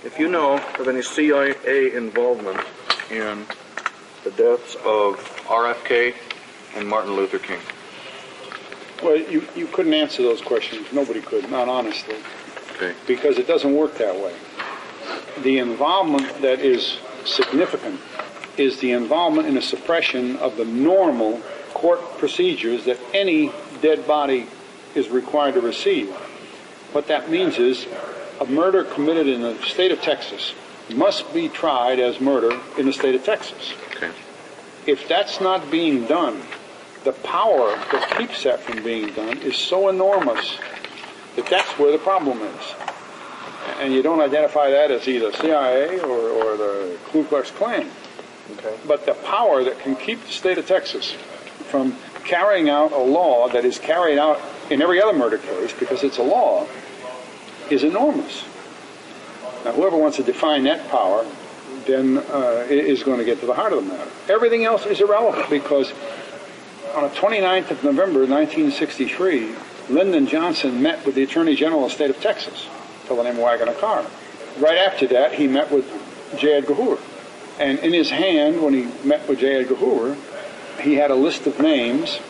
if you know of any CIA involvement in the deaths of RFK and Martin Luther King. Well, you couldn't answer those questions. Nobody could, not honestly. Okay. Because it doesn't work that way. The involvement that is significant is the involvement in the suppression of the normal court procedures that any dead body is required to receive. What that means is a murder committed in the state of Texas must be tried as murder in the state of Texas. Okay. If that's not being done, the power that keeps that from being done is so enormous that that's where the problem is. And you don't identify that as either CIA or the Ku Klux Klan. Okay. But the power that can keep the state of Texas from carrying out a law that is carried out in every other murder case, because it's a law, is enormous. Now, whoever wants to define that power then is going to get to the heart of the matter. Everything else is irrelevant, because on the 29th of November 1963, Lyndon Johnson met with the Attorney General of the state of Texas, telling him wagon a car. Right after that, he met with J. Edgar Hoover. And in his hand, when he met with J. Edgar Hoover, he had a list of names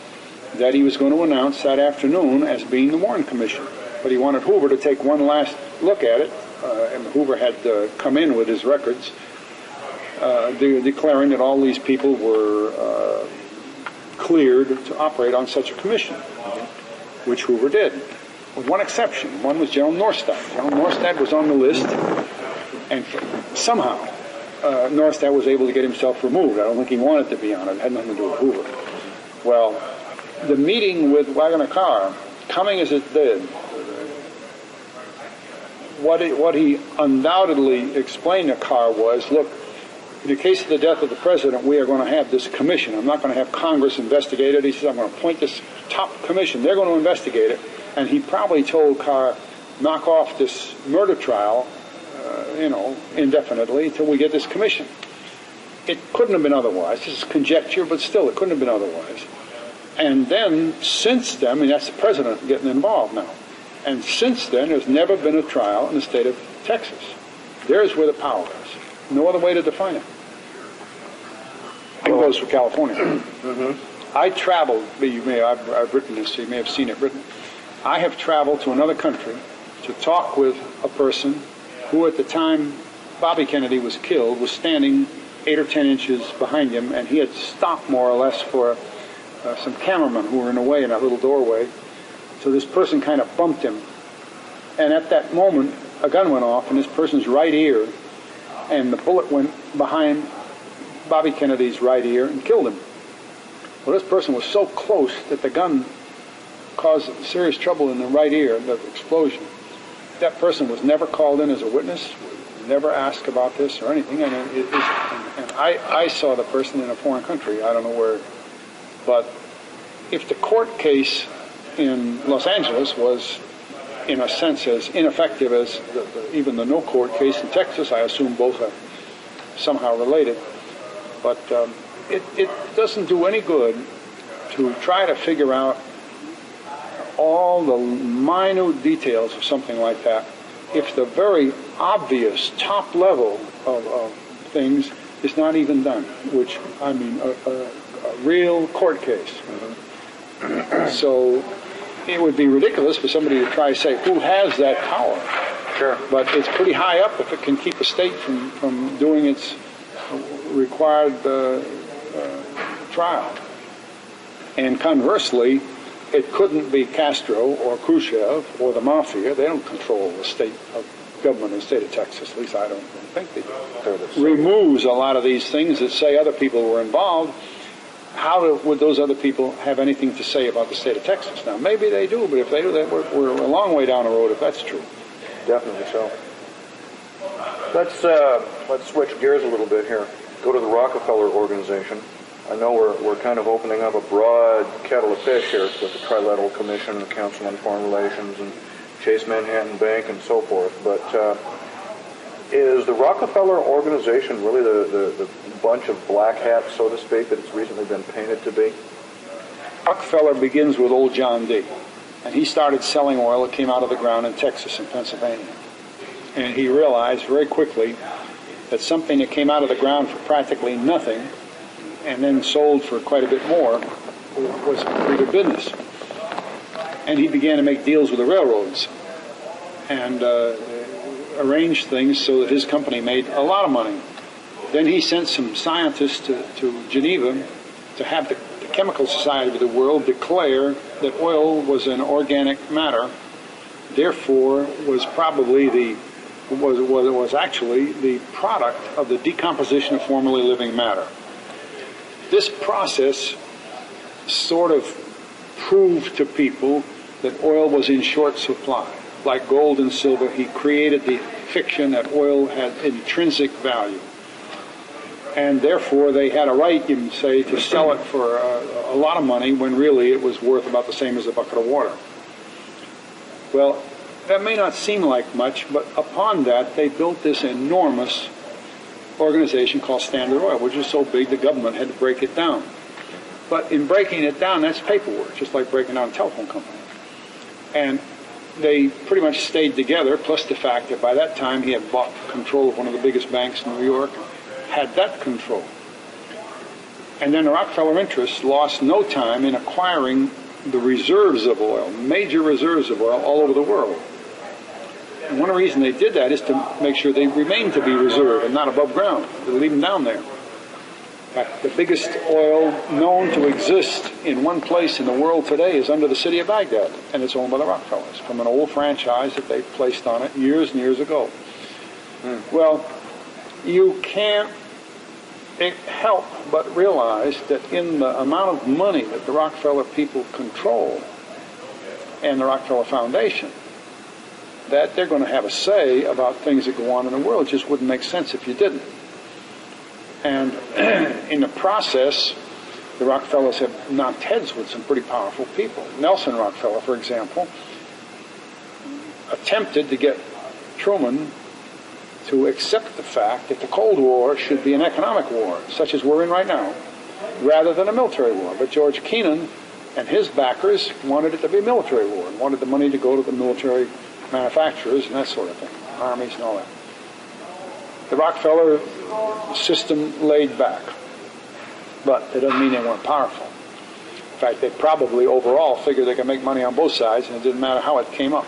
that he was going to announce that afternoon as being the Warren Commission. But he wanted Hoover to take one last look at it, and Hoover had come in with his records, declaring that all these people were cleared to operate on such a commission, which Hoover did, with one exception. One was General Norstad. General Norstad was on the list, and somehow Norstad was able to get himself removed. I don't think he wanted to be on it. It had nothing to do with Hoover. Well, the meeting with Wagner Carr, coming as it did, what he undoubtedly explained to Carr was, look, in the case of the death of the president, we are going to have this commission. I'm not going to have Congress investigate it. He says, I'm going to appoint this top commission. They're going to investigate it. And he probably told Carr, knock off this murder trial, indefinitely until we get this commission. It couldn't have been otherwise. This is conjecture, but still, it couldn't have been otherwise. And then, since then, I mean, that's the president getting involved now. And since then, there's never been a trial in the state of Texas. There's where the power is. No other way to define it. It goes for California. Mm-hmm. I traveled, I've written this, so you may have seen it written. I have traveled to another country to talk with a person who, at the time Bobby Kennedy was killed, was standing 8 or 10 inches behind him, and he had stopped more or less for some cameramen who were in the way in that little doorway. So this person kind of bumped him. And at that moment, a gun went off in this person's right ear, and the bullet went behind Bobby Kennedy's right ear and killed him. Well, this person was so close that the gun caused serious trouble in the right ear, the explosion. That person was never called in as a witness, never asked about this or anything. And I saw the person in a foreign country. I don't know where. But if the court case in Los Angeles was, in a sense, as ineffective as even the no court case in Texas, I assume both are somehow related. But it doesn't do any good to try to figure out all the minute details of something like that if the very obvious top level of things is not even done, which, I mean, a real court case. Mm-hmm. So it would be ridiculous for somebody to try to say who has that power. Sure. But it's pretty high up if it can keep a state from doing its required trial. And conversely, it couldn't be Castro or Khrushchev or the mafia. They don't control the state of government in the state of Texas. At least I don't think they do. Removes a lot of these things that say other people were involved. How would those other people have anything to say about the state of Texas? Now, maybe they do, but if they do, we're a long way down the road if that's true. Definitely so. Let's switch gears a little bit here. Go to the Rockefeller Organization. I know we're kind of opening up a broad kettle of fish here with the Trilateral Commission, the Council on Foreign Relations, and Chase Manhattan Bank, and so forth. But is the Rockefeller Organization really the bunch of black hats, so to speak, that it's recently been painted to be? Rockefeller begins with old John D. And he started selling oil that came out of the ground in Texas and Pennsylvania. And he realized very quickly that something that came out of the ground for practically nothing and then sold for quite a bit more was pretty good business. And he began to make deals with the railroads and arranged things so that his company made a lot of money. Then he sent some scientists to Geneva to have the Chemical Society of the world declare that oil was an organic matter, therefore was probably was actually the product of the decomposition of formerly living matter. This process sort of proved to people that oil was in short supply. Like gold and silver, he created the fiction that oil had intrinsic value. And therefore they had a right, you can say, to sell it for a lot of money when really it was worth about the same as a bucket of water. Well, that may not seem like much, but upon that they built this enormous organization called Standard Oil, which is so big the government had to break it down. But in breaking it down, that's paperwork, just like breaking down a telephone company. And they pretty much stayed together, plus the fact that by that time he had bought control of one of the biggest banks in New York, had that control. And then the Rockefeller interests lost no time in acquiring the reserves of oil, major reserves of oil all over the world. And one reason they did that is to make sure they remained to be reserved and not above ground. They leave them down there. In fact, the biggest oil known to exist in one place in the world today is under the city of Baghdad, and it's owned by the Rockefellers from an old franchise that they placed on it years and years ago. Well, you can't help but realize that in the amount of money that the Rockefeller people control and the Rockefeller Foundation, that they're going to have a say about things that go on in the world. It just wouldn't make sense if you didn't. And in the process, the Rockefellers have knocked heads with some pretty powerful people. Nelson Rockefeller, for example, attempted to get Truman to accept the fact that the Cold War should be an economic war, such as we're in right now, rather than a military war. But George Kennan and his backers wanted it to be a military war and wanted the money to go to the military manufacturers and that sort of thing, armies and all that. The Rockefeller system laid back, but it doesn't mean they weren't powerful. In fact, they probably overall figured they could make money on both sides, and it didn't matter how it came up.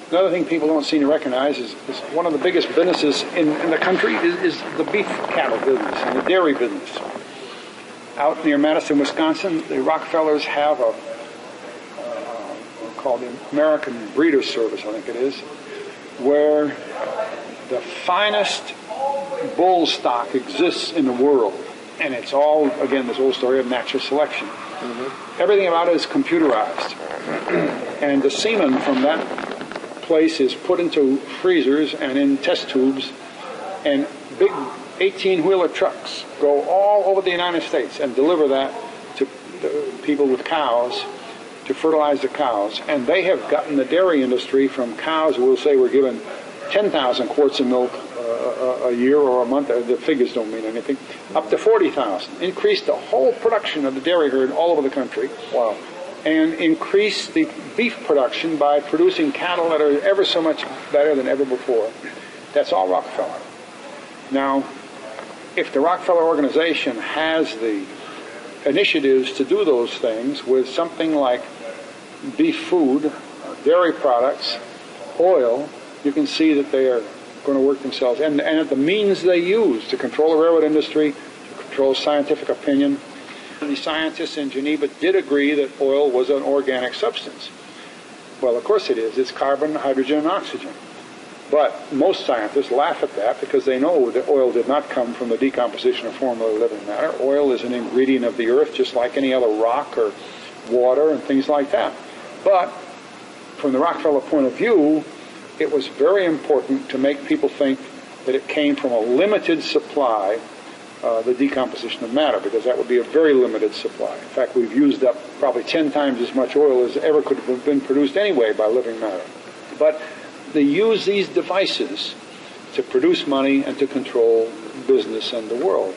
Another thing people don't seem to recognize is one of the biggest businesses in the country is the beef cattle business and the dairy business. Out near Madison, Wisconsin, the Rockefellers have a called the American Breeders' Service, I think it is, where the finest bull stock exists in the world. And it's all, again, this old story of natural selection. Everything about it is computerized. And the semen from that place is put into freezers and in test tubes, and big 18-wheeler trucks go all over the United States and deliver that to the people with cows to fertilize the cows. And they have gotten the dairy industry from cows who will say we're given 10,000 quarts of milk a year or a month, the figures don't mean anything, up to 40,000. Increased the whole production of the dairy herd all over the country. Wow. And increase the beef production by producing cattle that are ever so much better than ever before. That's all Rockefeller. Now, if the Rockefeller organization has the initiatives to do those things with something like beef food, dairy products, oil, you can see that they are going to work themselves. And the means they use to control the railroad industry, to control scientific opinion. The scientists in Geneva did agree that oil was an organic substance. Well, of course it is. It's carbon, hydrogen, and oxygen. But most scientists laugh at that because they know that oil did not come from the decomposition of formerly living matter. Oil is an ingredient of the earth just like any other rock or water and things like that. But from the Rockefeller point of view, it was very important to make people think that it came from a limited supply, the decomposition of matter, because that would be a very limited supply. In fact, we've used up probably 10 times as much oil as ever could have been produced anyway by living matter. But they use these devices to produce money and to control business and the world.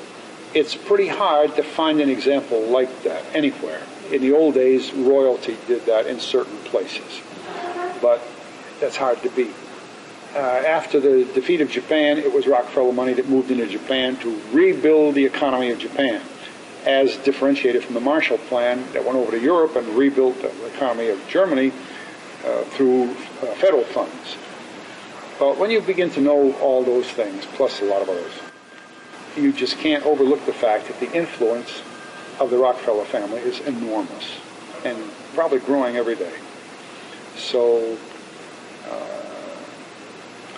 It's pretty hard to find an example like that anywhere. In the old days, royalty did that in certain places. But that's hard to beat. after the defeat of Japan, it was Rockefeller money that moved into Japan to rebuild the economy of Japan, as differentiated from the Marshall Plan that went over to Europe and rebuilt the economy of Germany through federal funds. But when you begin to know all those things, plus a lot of others, you just can't overlook the fact that the influence of the Rockefeller family is enormous and probably growing every day. So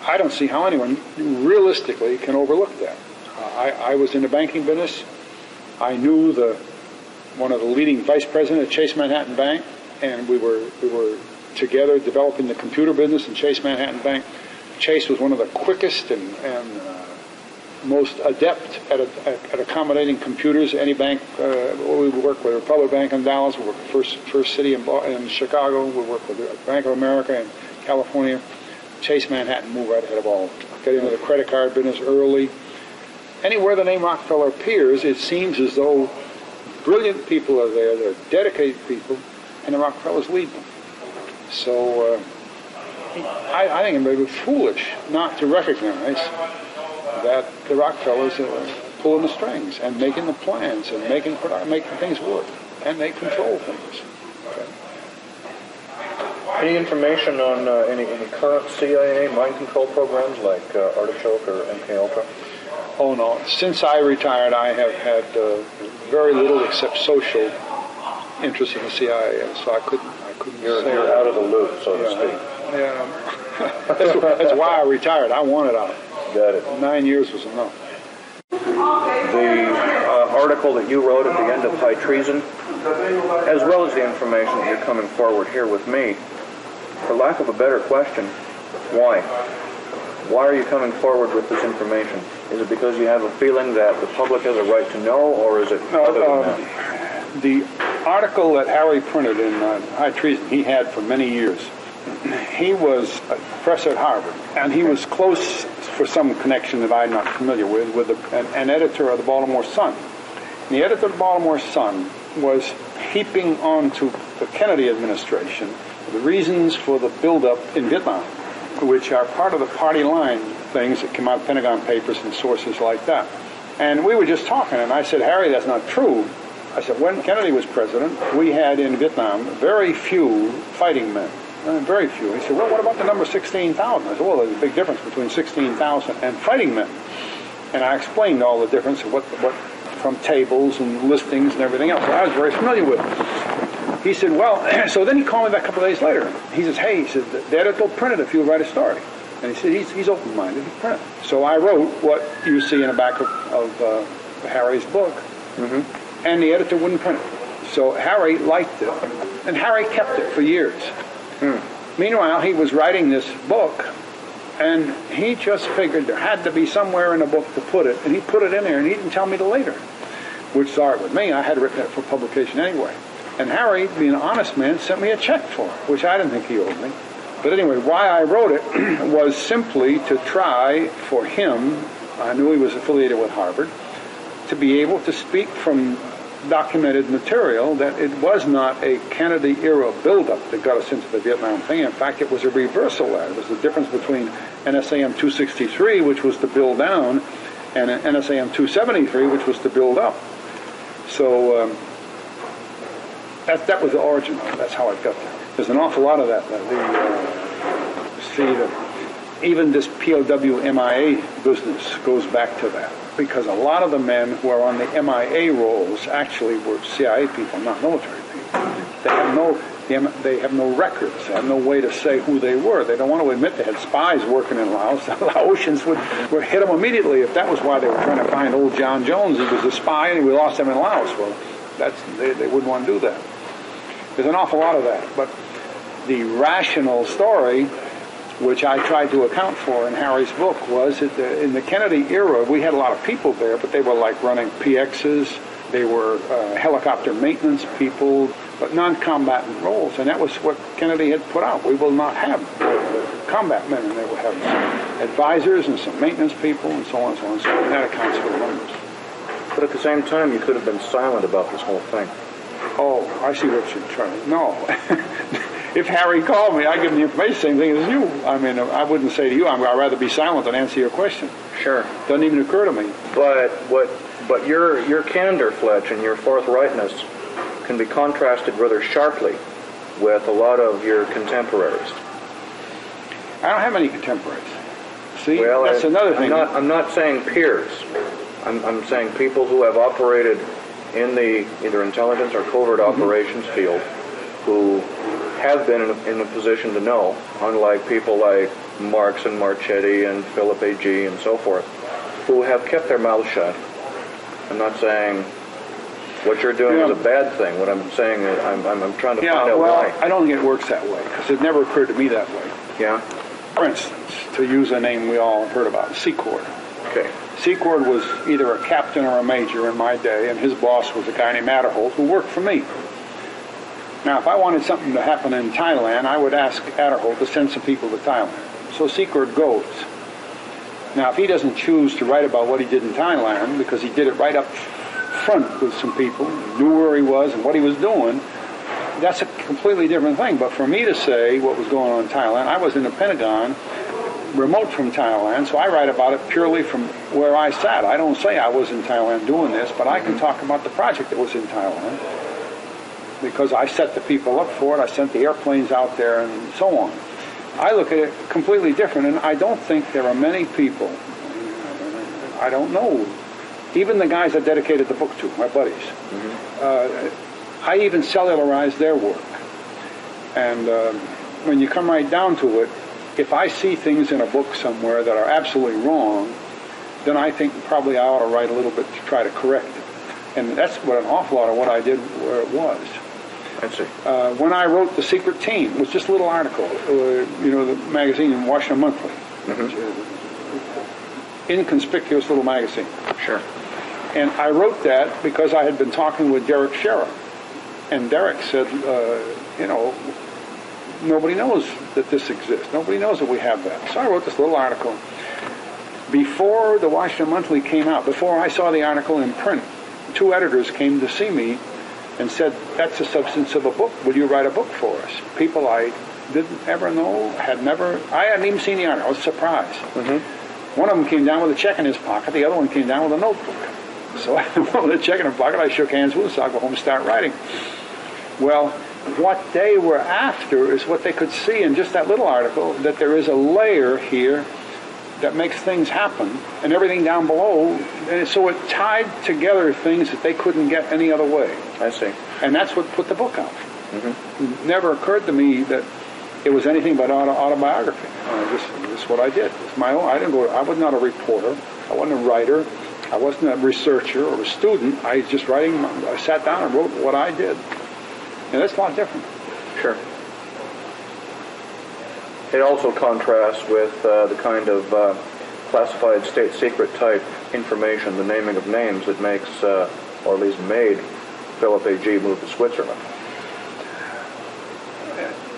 I don't see how anyone realistically can overlook that. I was in the banking business. I knew one of the leading vice presidents of Chase Manhattan Bank, and we were together developing the computer business in Chase Manhattan Bank. Chase was one of the quickest and most adept at accommodating computers. Any bank, we worked with Republic Bank in Dallas, we worked with First City in Chicago, we worked with Bank of America in California. Chase Manhattan moved right ahead of all. Got into the credit card business early. Anywhere the name Rockefeller appears, it seems as though brilliant people are there, they're dedicated people, and the Rockefellers lead them. So I think it may be foolish not to recognize that the Rockefellers are pulling the strings and making the plans and making things work, and they control things. Okay. Any information on any current CIA mind control programs like Artichoke or MK Ultra? Oh no! Since I retired, I have had very little except social interest in the CIA, so I couldn't. You're out of the loop, so to speak. Yeah. That's why I retired. I wanted out. Got it. 9 years was enough. The article that you wrote at the end of High Treason, as well as the information that you're coming forward here with me, for lack of a better question, why? Why are you coming forward with this information? Is it because you have a feeling that the public has a right to know, or is it other than that? The article that Harry printed in High Treason, he had for many years. He was a professor at Harvard, and he was close, for some connection that I'm not familiar with an editor of the Baltimore Sun. And the editor of the Baltimore Sun was heaping onto the Kennedy administration the reasons for the buildup in Vietnam, which are part of the party line things that come out of Pentagon Papers and sources like that. And we were just talking, and I said, Harry, that's not true. I said, when Kennedy was president, we had in Vietnam very few fighting men. Very few. He said, well, what about the number 16,000? I said, well, there's a big difference between 16,000 and fighting men. And I explained all the difference of what from tables and listings and everything else. So I was very familiar with it. He said, well, so then he called me back a couple of days later. He says, hey, he said, the editor will print it if you write a story. And he said, he's open-minded, he'll print it. So I wrote what you see in the back of Harry's book, and the editor wouldn't print it. So Harry liked it, and Harry kept it for years. Meanwhile, he was writing this book, and he just figured there had to be somewhere in the book to put it, and he put it in there, and he didn't tell me till later, which started with me. I had written it for publication anyway. And Harry, being an honest man, sent me a check for it, which I didn't think he owed me. But anyway, why I wrote it was simply to try for him, I knew he was affiliated with Harvard, to be able to speak from documented material that it was not a Kennedy-era buildup that got us into the Vietnam thing. In fact, it was a reversal of that. It was the difference between NSAM 263, which was to build down, and NSAM 273, which was to build up. So that was the origin of it. That's how it got there. There's an awful lot of that. Even this POW MIA business goes back to that, because a lot of the men who are on the MIA rolls actually were CIA people, not military people. They have no records. They have no way to say who they were. They don't want to admit they had spies working in Laos. The Laotians would hit them immediately if that was why they were trying to find old John Jones. He was a spy and we lost him in Laos. Well, they wouldn't want to do that. There's an awful lot of that. But the rational story, which I tried to account for in Harry's book, was that in the Kennedy era, we had a lot of people there, but they were like running PXs, they were helicopter maintenance people, but non-combatant roles, and that was what Kennedy had put out. We will not have combat men, and they will have some advisors and some maintenance people, and so on and so on and so on, and that accounts for the numbers. But at the same time, you could have been silent about this whole thing. Oh, I see what you're trying to... No. if Harry called me, I'd give him the information, same thing as you. I mean, I wouldn't say to you, I'd rather be silent than answer your question. Sure. Doesn't even occur to me. But your candor, Fletch, and your forthrightness can be contrasted rather sharply with a lot of your contemporaries. I don't have any contemporaries. See, well, that's another thing. I'm not saying peers. I'm saying people who have operated in the either intelligence or covert operations field, who have been in a position to know, unlike people like Marx and Marchetti and Philip A.G. and so forth, who have kept their mouths shut. I'm not saying what you're doing is a bad thing. What I'm saying is I'm trying to find out why. I don't think it works that way, because it never occurred to me that way. Yeah? For instance, to use a name we all heard about, Secord. Okay. Secord was either a captain or a major in my day, and his boss was a guy named Adderholt who worked for me. Now, if I wanted something to happen in Thailand, I would ask Adderholt to send some people to Thailand. So Secord goes. Now, if he doesn't choose to write about what he did in Thailand, because he did it right up front with some people, knew where he was and what he was doing, that's a completely different thing. But for me to say what was going on in Thailand, I was in the Pentagon, remote from Thailand, so I write about it purely from where I sat. I don't say I was in Thailand doing this, but I can talk about the project that was in Thailand, because I set the people up for it, I sent the airplanes out there, and so on. I look at it completely different, and I don't think there are many people, I don't know, even the guys I dedicated the book to, my buddies, I even cellularized their work. And when you come right down to it, if I see things in a book somewhere that are absolutely wrong, then I think probably I ought to write a little bit to try to correct it. And that's what an awful lot of what I did where it was. I see. When I wrote The Secret Team, it was just a little article, the magazine in Washington Monthly. Inconspicuous little magazine. Sure. And I wrote that because I had been talking with Derek Scherer. And Derek said, nobody knows that this exists. Nobody knows that we have that. So I wrote this little article. Before the Washington Monthly came out, before I saw the article in print, 2 editors came to see me and said, that's the substance of a book. Will you write a book for us? People I didn't ever know, I hadn't even seen the article. I was surprised. One of them came down with a check in his pocket. The other one came down with a notebook. So I with a check in his pocket, I shook hands with him, so I go home and start writing. Well, what they were after is what they could see in just that little article, that there is a layer here that makes things happen, and everything down below, and so it tied together things that they couldn't get any other way. I see. And that's what put the book out. It never occurred to me that it was anything but autobiography. This is what I did. It's my own. I was not a reporter. I wasn't a writer. I wasn't a researcher or a student. I was just writing. I sat down and wrote what I did. And that's a lot different. Sure. It also contrasts with the kind of classified state secret type information, the naming of names that makes, or at least made, Philip A.G. move to Switzerland.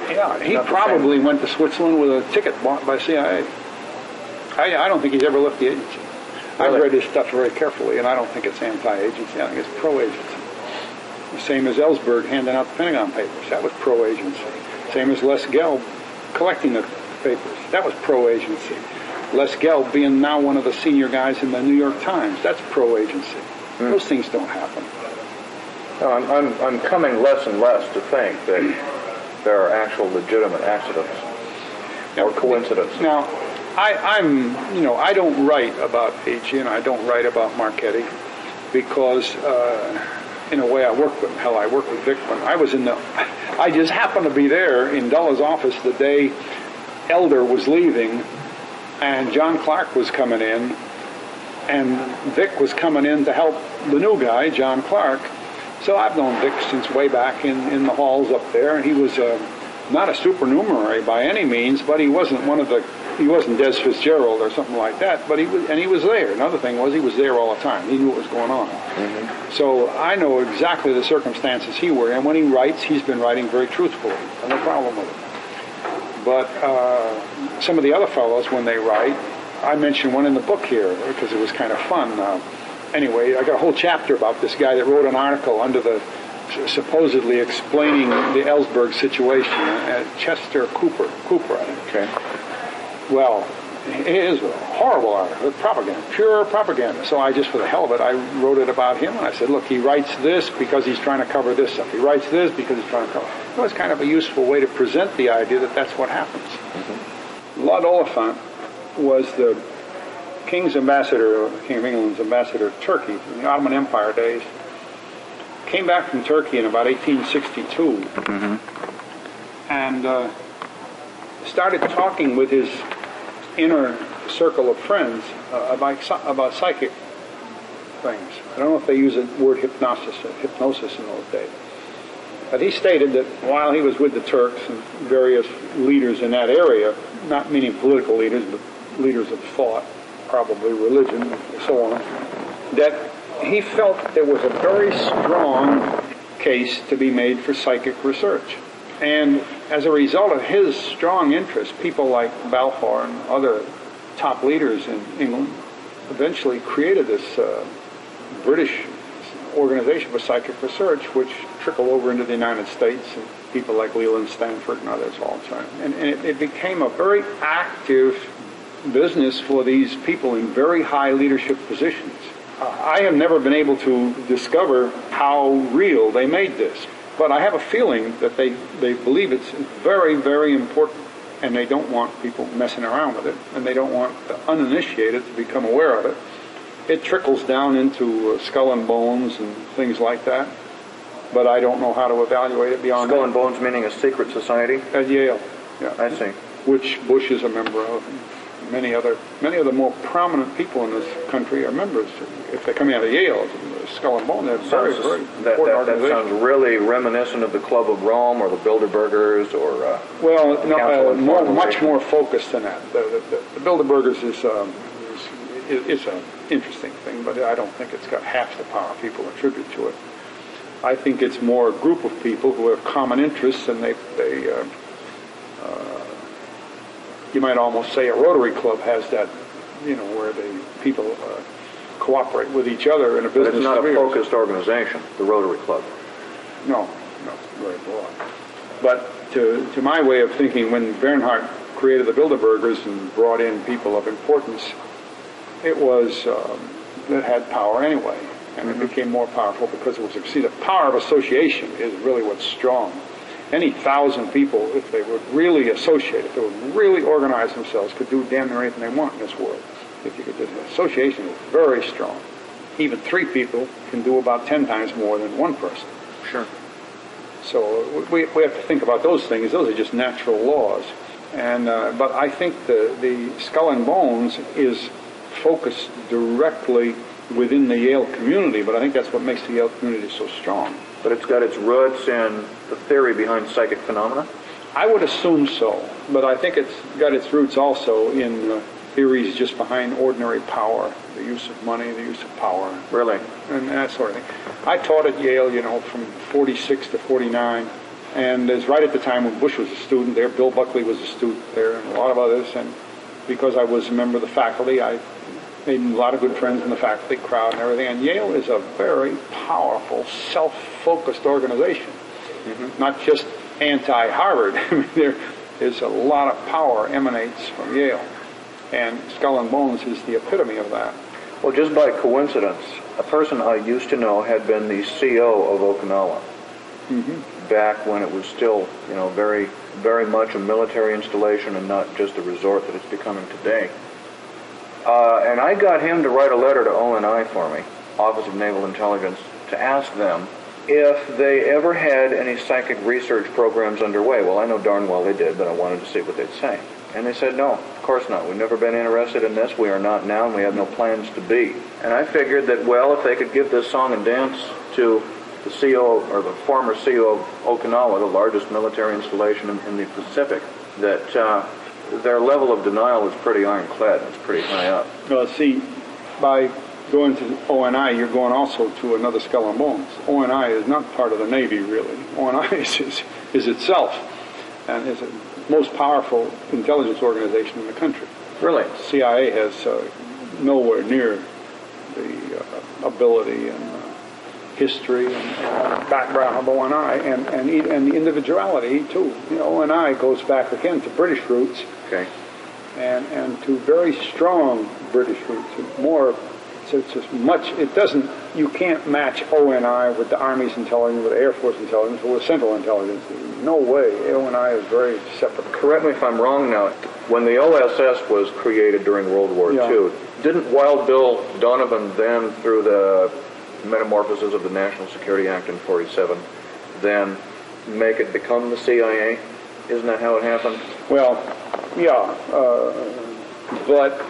Yeah, he probably went to Switzerland with a ticket bought by CIA. I don't think he's ever left the agency. I've read his stuff very carefully, and I don't think it's anti-agency. I think it's pro-agency. The same as Ellsberg handing out the Pentagon papers. That was pro-agency. Same as Les Gelb collecting the papers. That was pro-agency. Les Gelb being now one of the senior guys in the New York Times. That's pro-agency. Those things don't happen. No, I'm coming less and less to think that there are actual legitimate accidents or coincidences. Now, I don't write about A.G. and I don't write about Marchetti because, in a way, I work with him. I work with Vic when I was I just happened to be there in Dulla's office the day Elder was leaving, and John Clark was coming in, and Vic was coming in to help the new guy, John Clark. So I've known Vic since way back in the halls up there, and he was not a supernumerary by any means, but he wasn't he wasn't Des Fitzgerald or something like that, but he was there. Another thing was he was there all the time. He knew what was going on. So I know exactly the circumstances he were in. When he writes, he's been writing very truthfully. No problem with it. But some of the other fellows, when they write, I mentioned one in the book here because it was kind of fun. Anyway, I got a whole chapter about this guy that wrote an article under the supposedly explaining the Ellsberg situation at Chester Cooper, I think. Okay. Well, it is a horrible article, propaganda, pure propaganda. So I just, for the hell of it, I wrote it about him, and I said, look, he writes this because he's trying to cover this up. He writes this because he's trying to cover. It was kind of a useful way to present the idea that that's what happens. Mm-hmm. Lord Oliphant was the King's ambassador, King of England's ambassador to Turkey in the Ottoman Empire days. Came back from Turkey in about 1862, and started talking with his inner circle of friends about psychic things. I don't know if they use the word hypnosis in those days. But he stated that while he was with the Turks and various leaders in that area, not meaning political leaders, but leaders of thought, probably religion, and so on, that he felt there was a very strong case to be made for psychic research. And as a result of his strong interest, people like Balfour and other top leaders in England eventually created this British organization for psychic research, which trickled over into the United States, and people like Leland Stanford and others all the time. And it became a very active business for these people in very high leadership positions. I have never been able to discover how real they made this. But I have a feeling that they believe it's very, very important, and they don't want people messing around with it, and they don't want the uninitiated to become aware of it. It trickles down into skull and bones and things like that, but I don't know how to evaluate it beyond Skull and Bones meaning a secret society? At Yale, yeah. I see. Which Bush is a member of. Many of the more prominent people in this country are members. If they come out of Yale, Skull and Bones, they're very, very important organization. That sounds really reminiscent of the Club of Rome or the Bilderbergers or well, no, much more focused than that. The Bilderbergers is an interesting thing, but I don't think it's got half the power people attribute to it. I think it's more a group of people who have common interests, and they you might almost say a Rotary Club has that, where the people cooperate with each other in a business. But it's not a focused organization, the Rotary Club. No, very broad. But to my way of thinking, when Bernhardt created the Bilderbergers and brought in people of importance, it was that had power anyway, and it became more powerful because it was. See, the power of association is really what's strong. Any 1,000 people, if they would really associate, if they would really organize themselves, could do damn near anything they want in this world. If you could do that. Association is very strong. Even 3 people can do about 10 times more than one person. Sure. So we have to think about those things. Those are just natural laws. And but I think the Skull and Bones is focused directly within the Yale community, but I think that's what makes the Yale community so strong. But it's got its roots in the theory behind psychic phenomena? I would assume so, but I think it's got its roots also in theories just behind ordinary power, the use of money, the use of power. Really? And that sort of thing. I taught at Yale, from 46 to 49, and it's right at the time when Bush was a student there, Bill Buckley was a student there, and a lot of others, and because I was a member of the faculty, I made a lot of good friends in the faculty crowd and everything. And Yale is a very powerful, self-focused organization. Mm-hmm. Not just anti-Harvard. I mean, there is a lot of power emanates from Yale. And Skull and Bones is the epitome of that. Well, just by coincidence, a person I used to know had been the CO of Okinawa. Mm-hmm. Back when it was still, very, very much a military installation and not just a resort that it's becoming today. And I got him to write a letter to ONI for me, Office of Naval Intelligence, to ask them if they ever had any psychic research programs underway. Well, I know darn well they did, but I wanted to see what they'd say. And they said, no, of course not. We've never been interested in this. We are not now, and we have no plans to be. And I figured that, well, if they could give this song and dance to the CO, or the former CO of Okinawa, the largest military installation in the Pacific, that their level of denial is pretty ironclad. It's pretty high up. Well, see, by going to ONI, you're going also to another Skull and Bones. ONI is not part of the Navy, really. ONI is itself, and is the most powerful intelligence organization in the country. Really? CIA has nowhere near the ability and history and background of ONI and the individuality too. ONI goes back again to British roots, Okay. and to very strong British roots. It's as much. It doesn't. You can't match ONI with the Army's intelligence, with the Air Force intelligence, or with Central Intelligence. No way. ONI is very separate. Correct me if I'm wrong now. When the OSS was created during World War II, didn't Wild Bill Donovan then, through the metamorphosis of the National Security Act in 47, then make it become the CIA? Isn't that how it happened? Well, yeah, but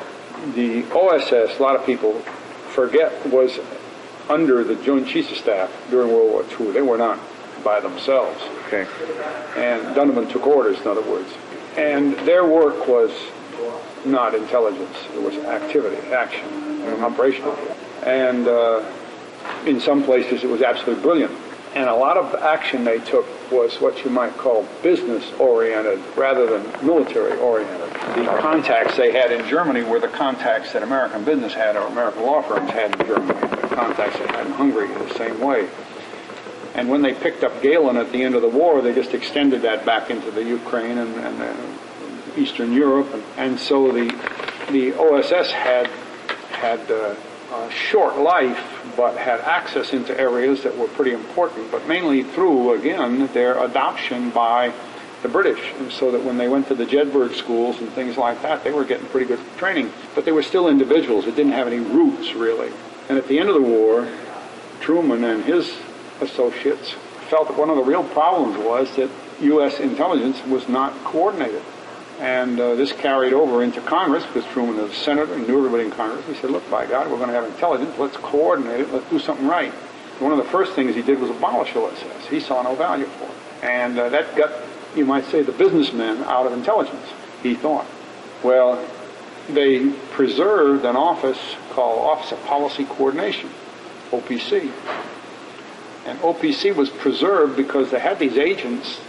the OSS, a lot of people forget, was under the Joint Chiefs of Staff during World War II. They were not by themselves. Okay. And Donovan took orders, in other words. And their work was not intelligence. It was activity, action, operational. And in some places it was absolutely brilliant. And a lot of action they took was what you might call business-oriented rather than military-oriented. The contacts they had in Germany were the contacts that American business had or American law firms had in Germany. The contacts they had in Hungary the same way. And when they picked up Galen at the end of the war, they just extended that back into the Ukraine and Eastern Europe. And so the OSS had a short life, but had access into areas that were pretty important, but mainly through, again, their adoption by the British. And so that when they went to the Jedburgh schools and things like that, they were getting pretty good training. But they were still individuals. It didn't have any roots, really. And at the end of the war, Truman and his associates felt that one of the real problems was that U.S. intelligence was not coordinated. And this carried over into Congress, because Truman was a senator and knew everybody in Congress. He said, look, by God, we're going to have intelligence. Let's coordinate it. Let's do something right. One of the first things he did was abolish OSS. He saw no value for it. And that got, you might say, the businessmen out of intelligence, he thought. Well, they preserved an office called Office of Policy Coordination, OPC. And OPC was preserved because they had these agents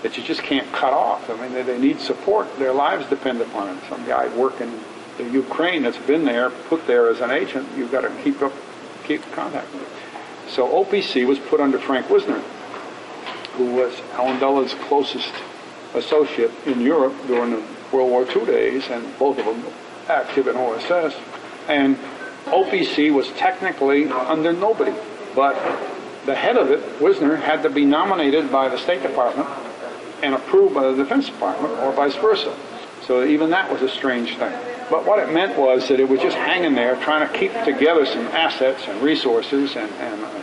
that you just can't cut off. I mean, they need support. Their lives depend upon it. Some guy working the Ukraine that's been there, put there as an agent, you've got to keep contact with it. So OPC was put under Frank Wisner, who was Alan Dulla's closest associate in Europe during the World War II days, and both of them active in OSS. And OPC was technically under nobody, but the head of it, Wisner, had to be nominated by the State Department and approved by the Defense Department, or vice versa. So even that was a strange thing. But what it meant was that it was just hanging there, trying to keep together some assets and resources and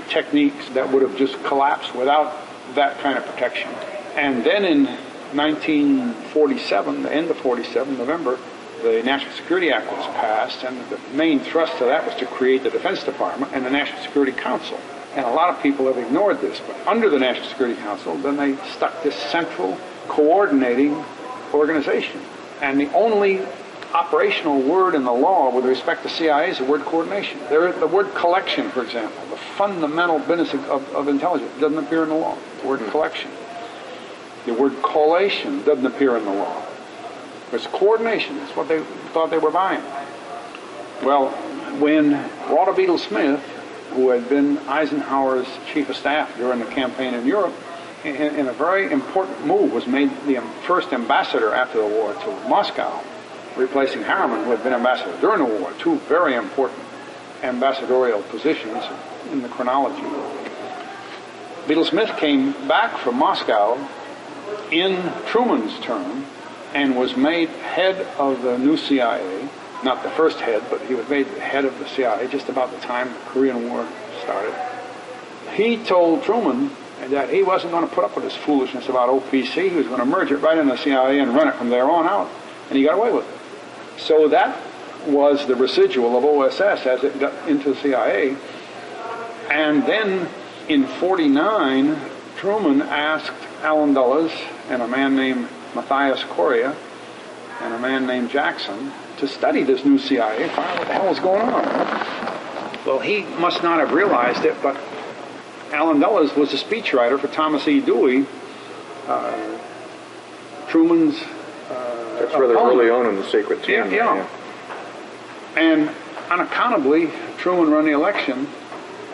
techniques that would have just collapsed without that kind of protection. And then in 1947, the end of 47, November, the National Security Act was passed, and the main thrust of that was to create the Defense Department and the National Security Council. And a lot of people have ignored this, but under the National Security Council, then they stuck this central coordinating organization. And the only operational word in the law with respect to CIA is the word coordination. The word collection, for example, the fundamental business of intelligence, doesn't appear in the law. The word collection. The word collation doesn't appear in the law. It's coordination. That's what they thought they were buying. Well, when Walter Beadle Smith, who had been Eisenhower's chief of staff during the campaign in Europe, in a very important move, was made the first ambassador after the war to Moscow, replacing Harriman, who had been ambassador during the war. Two very important ambassadorial positions in the chronology. Beadle Smith came back from Moscow in Truman's term and was made head of the new CIA. Not the first head, but he was made head of the CIA just about the time the Korean War started. He told Truman that he wasn't going to put up with this foolishness about OPC. He was going to merge it right into the CIA and run it from there on out. And he got away with it. So that was the residual of OSS as it got into the CIA. And then in 49, Truman asked Alan Dulles and a man named Matthias Correa and a man named Jackson to study this new CIA and find out what the hell was going on. Well, he must not have realized it, but Alan Dulles was a speechwriter for Thomas E. Dewey, Truman's That's rather opponent. early on in the secret team. Yeah. And unaccountably, Truman won the election,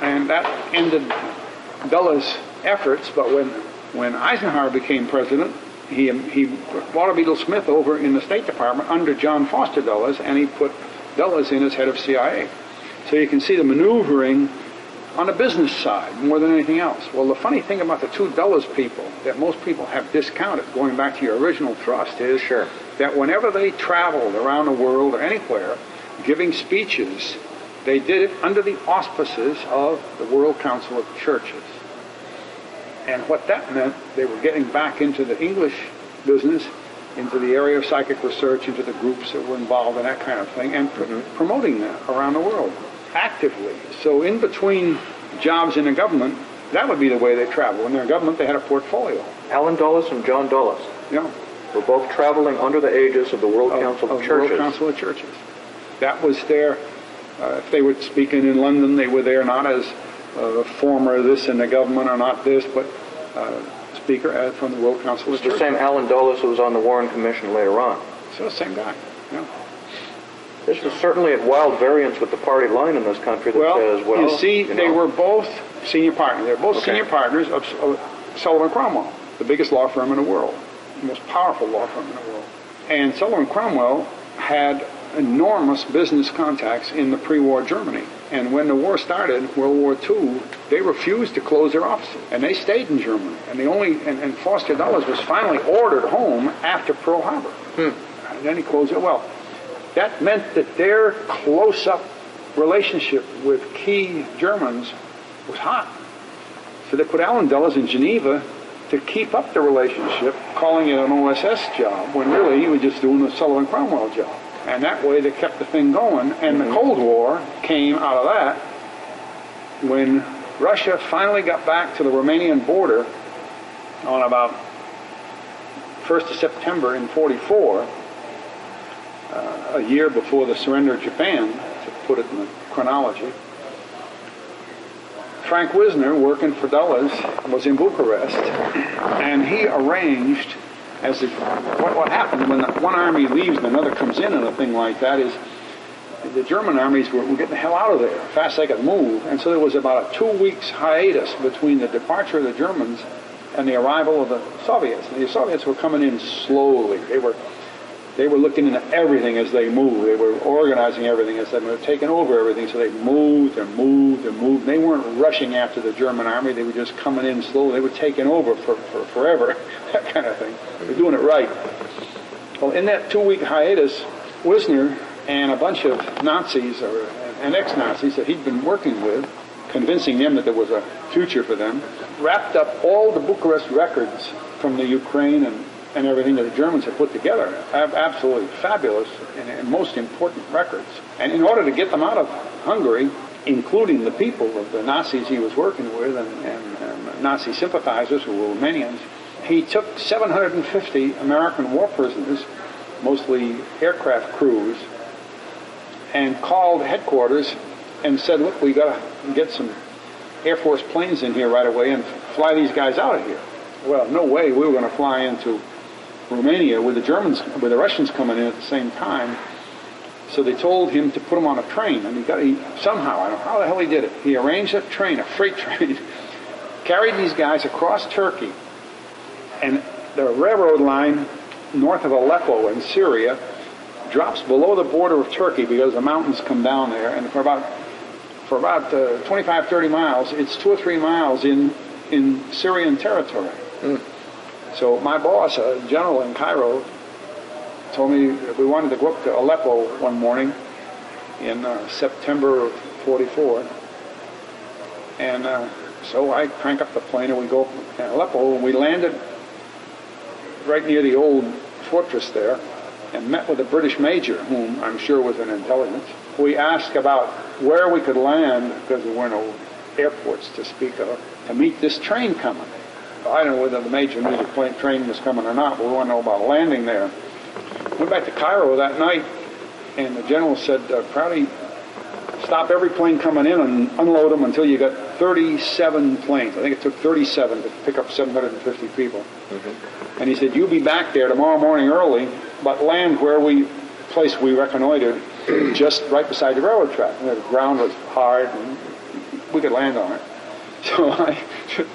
And that ended Dullah's efforts, but when Eisenhower became president, he brought Walter Smith over in the State Department under John Foster Dulles, and he put Dulles in as head of CIA. So you can see the maneuvering on the business side more than anything else. Well, the funny thing about the two Dulles people that most people have discounted, going back to your original thrust, is that whenever they traveled around the world or anywhere giving speeches, they did it under the auspices of the World Council of Churches. And what that meant, they were getting back into the English business, into the area of psychic research, into the groups that were involved in that kind of thing, and promoting that around the world actively. So in between jobs in the government, that would be the way they traveled. When they're in government, they had a portfolio. Allen Dulles and John Dulles were both traveling under the aegis of the World Council of Churches. World Council of Churches. That was their, if they were speaking in London, they were there not as former this in the government or not this, but speaker from the World Council of Churches. The same Allen Dulles who was on the Warren Commission later on. So the same guy, This was certainly at wild variance with the party line in this country that says, well, you see, they were both senior partners. They were both senior partners of Sullivan Cromwell, the biggest law firm in the world, the most powerful law firm in the world. And Sullivan Cromwell had enormous business contacts in the pre-war Germany. And when the war started, World War II, they refused to close their offices, and they stayed in Germany. And and Foster Dulles was finally ordered home after Pearl Harbor. And then he closed it. Well, that meant that their close-up relationship with key Germans was hot. So they put Allen Dulles in Geneva to keep up the relationship, calling it an OSS job, when really he was just doing the Sullivan Cromwell job. And that way they kept the thing going. And the Cold War came out of that when Russia finally got back to the Romanian border on about 1st of September in 1944, a year before the surrender of Japan, to put it in the chronology. Frank Wisner, working for Dulles, was in Bucharest, and he arranged, what happened when one army leaves and another comes in and a thing like that is the German armies were getting the hell out of there, fast they could move, and so there was about a 2 weeks hiatus between the departure of the Germans and the arrival of the Soviets. And the Soviets were coming in slowly. They were looking into everything as they moved. They were organizing everything as they were taking over everything. So they moved and moved and moved. They weren't rushing after the German army. They were just coming in slowly. They were taking over for forever, that kind of thing. They were doing it right. Well, in that 2 week hiatus, Wisner and a bunch of Nazis and ex-Nazis that he'd been working with, convincing them that there was a future for them, wrapped up all the Bucharest records from the Ukraine and everything that the Germans had put together. Absolutely fabulous and most important records. And in order to get them out of Hungary, including the people of the Nazis he was working with and Nazi sympathizers who were Romanians, he took 750 American war prisoners, mostly aircraft crews, and called headquarters and said, look, we got to get some Air Force planes in here right away and fly these guys out of here. Well, no way we were going to fly into Romania with the Russians coming in at the same time. So they told him to put them on a train, and he somehow, I don't know how the hell he did it, he arranged a train, a freight train, carried these guys across Turkey, and the railroad line north of Aleppo in Syria drops below the border of Turkey because the mountains come down there, and for about 25, 30 miles, it's 2 or 3 miles in Syrian territory. So my boss, a general in Cairo, told me that we wanted to go up to Aleppo one morning in September of 1944. And so I crank up the plane and we go up to Aleppo, and we landed right near the old fortress there and met with a British major, whom I'm sure was in intelligence. We asked about where we could land, because there were no airports to speak of, to meet this train coming. I don't know whether the major knew the train was coming or not, but we want to know about landing there. Went back to Cairo that night, and the general said, Prouty, stop every plane coming in and unload them until you got 37 planes. I think it took 37 to pick up 750 people. And he said, you be back there tomorrow morning early, but land where place we reconnoitered, just right beside the railroad track. And the ground was hard and we could land on it. So I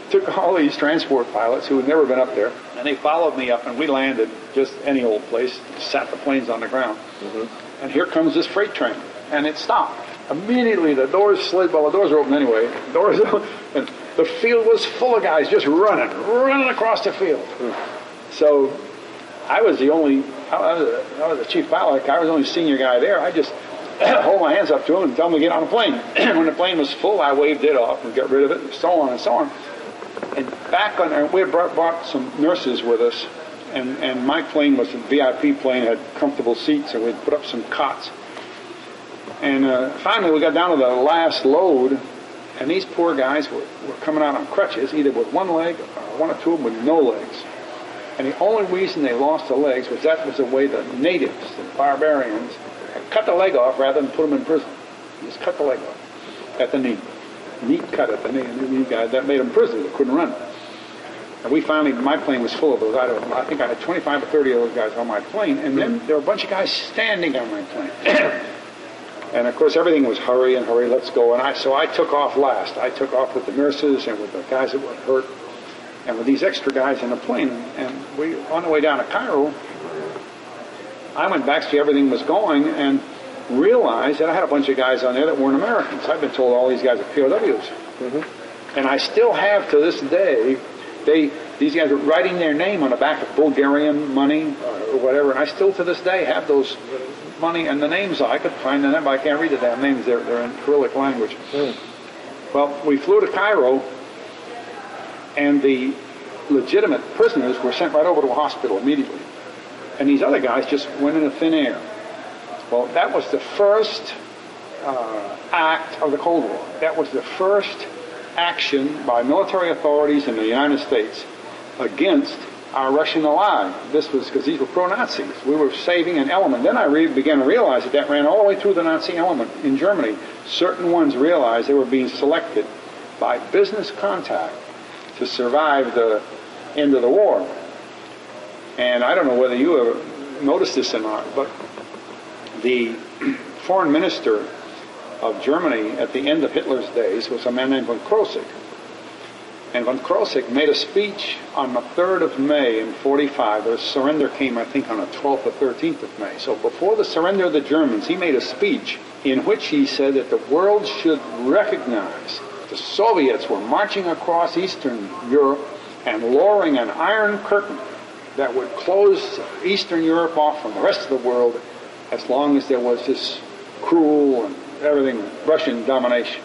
took all these transport pilots who had never been up there, and they followed me up, and we landed just any old place, sat the planes on the ground. Mm-hmm. And here comes this freight train, and it stopped. Immediately the doors slid, well, the doors were open anyway, doors open, and the field was full of guys just running across the field. So I was the only, I was the chief pilot, I was the only senior guy there. I just hold my hands up to him and tell him to get on the plane. When the plane was full, I waved it off and got rid of it, and so on and so on. And back on there, we had brought some nurses with us, and my plane was a VIP plane, had comfortable seats, and we'd put up some cots. And finally, we got down to the last load, and these poor guys were coming out on crutches, either with one leg or one or two of them with no legs. And the only reason they lost the legs was that was the way the natives, the barbarians, had cut the leg off rather than put them in prison. Just cut the leg off at the knee. Neat cut at the knee. And these guys, that made them prisoners. They couldn't run. And we finally, my plane was full of those. I think I had 25 or 30 of those guys on my plane. And then there were a bunch of guys standing on my plane. And of course, everything was hurry, let's go. And so I took off last. I took off with the nurses and with the guys that were hurt, and with these extra guys in the plane. And we, on the way down to Cairo, I went back to see everything was going and realized that I had a bunch of guys on there that weren't Americans. I've been told all these guys are POWs. Mm-hmm. And I still have to this day, these guys are writing their name on the back of Bulgarian money or whatever, and I still to this day have those money and the names. I could find them, but I can't read the damn names. They're in Cyrillic language. Well, we flew to Cairo, and the legitimate prisoners were sent right over to a hospital immediately. And these other guys just went into thin air. Well, that was the first act of the Cold War. That was the first action by military authorities in the United States against our Russian ally. This was because these were pro-Nazis. We were saving an element. Then I began to realize that ran all the way through the Nazi element in Germany. Certain ones realized they were being selected by business contact to survive the end of the war. And I don't know whether you ever noticed this or not, but the foreign minister of Germany at the end of Hitler's days was a man named von Krosigk. And von Krosigk made a speech on the 3rd of May in 45. The surrender came, I think, on the 12th or 13th of May. So before the surrender of the Germans, he made a speech in which he said that the world should recognize the Soviets were marching across Eastern Europe and lowering an iron curtain that would close Eastern Europe off from the rest of the world as long as there was this cruel and everything Russian domination.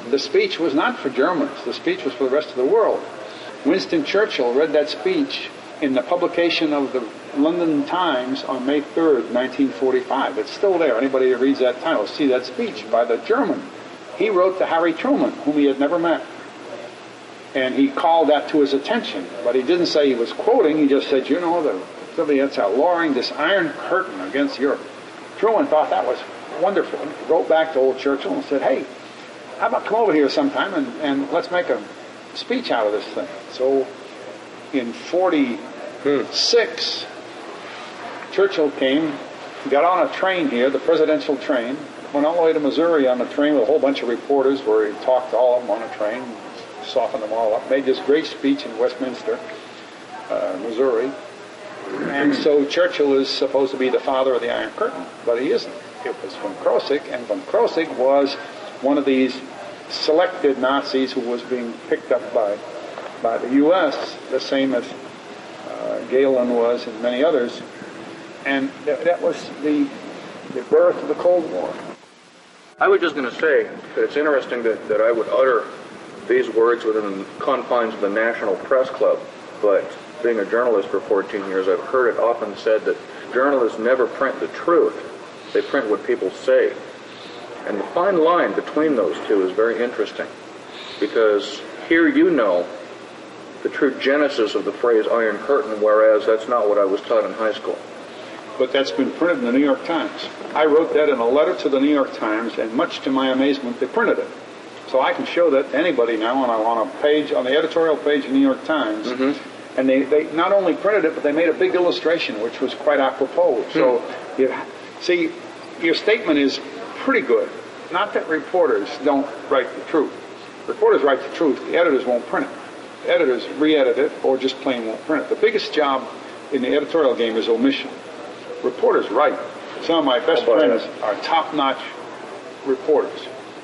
The speech was not for Germans. The speech was for the rest of the world. Winston Churchill read that speech in the publication of the London Times on May 3rd, 1945. It's still there. Anybody who reads that time will see that speech by the German. He wrote to Harry Truman, whom he had never met. And he called that to his attention. But he didn't say he was quoting. He just said, you know, the Soviets are lowering this iron curtain against Europe. Truman thought that was wonderful. He wrote back to old Churchill and said, hey, how about come over here sometime and let's make a speech out of this thing. So in 46, Churchill came, got on a train here, the presidential train, went all the way to Missouri on the train with a whole bunch of reporters where he talked to all of them on the train, softened them all up, made this great speech in Westminster, Missouri. And so Churchill is supposed to be the father of the Iron Curtain, but he isn't. It was von Krosigk, and von Krosigk was one of these selected Nazis who was being picked up by the U.S., the same as Galen was and many others. And that was the birth of the Cold War. I was just going to say that it's interesting that I would utter these words within the confines of the National Press Club, but being a journalist for 14 years, I've heard it often said that journalists never print the truth. They print what people say. And the fine line between those two is very interesting, because here you know the true genesis of the phrase Iron Curtain, whereas that's not what I was taught in high school. But that's been printed in the New York Times. I wrote that in a letter to the New York Times, and much to my amazement, they printed it. So I can show that to anybody now on a page, on the editorial page of the New York Times. Mm-hmm. And they not only printed it, but they made a big illustration, which was quite apropos. So, see, your statement is pretty good. Not that reporters don't write the truth, Reporters write the truth. The editors won't print it. The editors re-edit it or just plain won't print it. The biggest job in the editorial game is omission. Reporters write. Some of my best friends are top-notch reporters.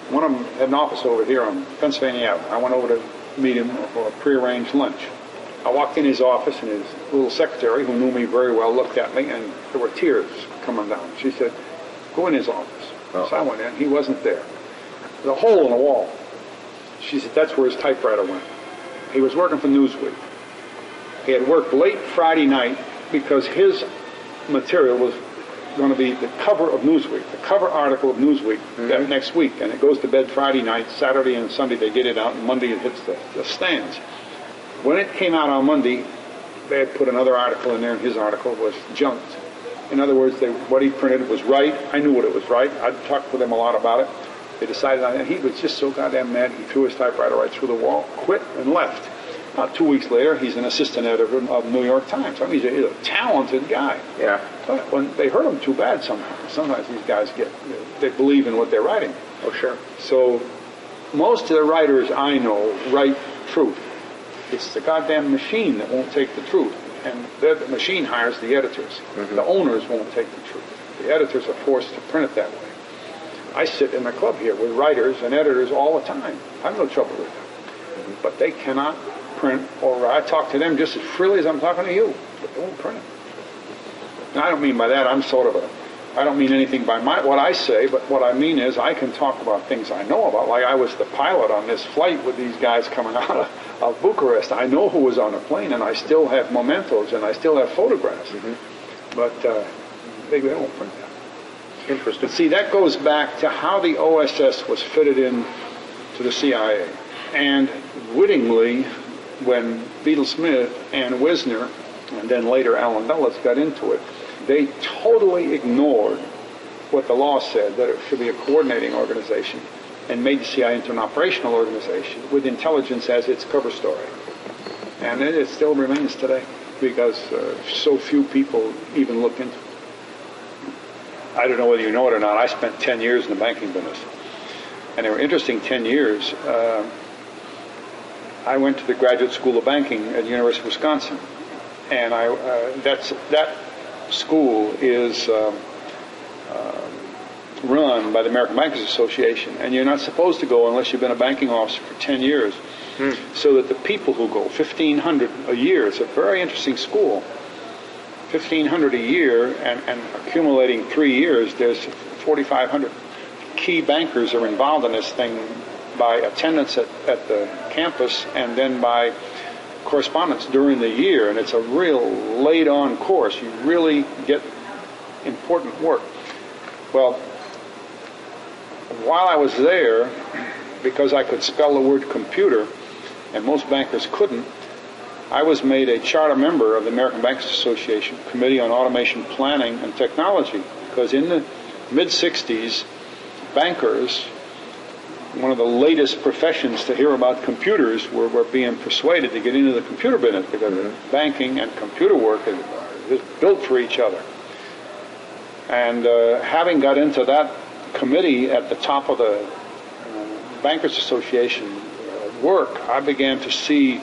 One of them had an office over here on Pennsylvania Avenue. I went over to meet him for a prearranged lunch. I walked in his office, and his little secretary, who knew me very well, looked at me, and there were tears coming down. She said, "Go in his office." Oh. So I went in. He wasn't there. There's a hole in the wall. She said, "That's where his typewriter went." He was working for Newsweek. He had worked late Friday night because his material was going to be the cover of Newsweek, the cover article of Newsweek that next week. And it goes to bed Friday night, Saturday and Sunday they get it out, and Monday it hits the stands. When it came out on Monday, they had put another article in there, and his article was junked. In other words, what he printed was right. I knew what it was right. I'd talked with him a lot about it. They decided on it. He was just so goddamn mad, he threw his typewriter right through the wall, quit, and left. About 2 weeks later, he's an assistant editor of New York Times. I mean, he's a talented guy. Yeah. But when they hurt him too bad sometimes these guys they believe in what they're writing. Oh, sure. So most of the writers I know write truth. It's the goddamn machine that won't take the truth. And the machine hires the editors. Mm-hmm. The owners won't take the truth. The editors are forced to print it that way. I sit in the club here with writers and editors all the time. I have no trouble with them. Mm-hmm. But they cannot print, or I talk to them just as freely as I'm talking to you, but they won't print it. And I don't mean by that I don't mean anything by what I say, but what I mean is I can talk about things I know about. Like I was the pilot on this flight with these guys coming out of Bucharest. I know who was on the plane, and I still have mementos, and I still have photographs. Mm-hmm. But they won't print that. Interesting. But see, that goes back to how the OSS was fitted in to the CIA. And wittingly, when Beadle Smith and Wisner, and then later Allen Dulles got into it, they totally ignored what the law said, that it should be a coordinating organization, and made the CIA into an operational organization with intelligence as its cover story. And it still remains today because so few people even look into it. I don't know whether you know it or not, I spent 10 years in the banking business. And they were interesting 10 years. I went to the Graduate School of Banking at the University of Wisconsin. And that school is run by the American Bankers Association, and you're not supposed to go unless you've been a banking officer for 10 years. So that the people who go, 1,500 a year, it's a very interesting school. 1,500 a year, and accumulating 3 years, there's 4,500 key bankers are involved in this thing by attendance at the campus and then by correspondence during the year, and it's a real laid-on course. You really get important work. Well, while I was there, because I could spell the word computer, and most bankers couldn't, I was made a charter member of the American Bankers Association Committee on Automation Planning and Technology, because in the mid-'60s, bankers, one of the latest professions to hear about computers, were being persuaded to get into the computer business because banking and computer work is built for each other. And having got into that committee at the top of the Bankers Association work, I began to see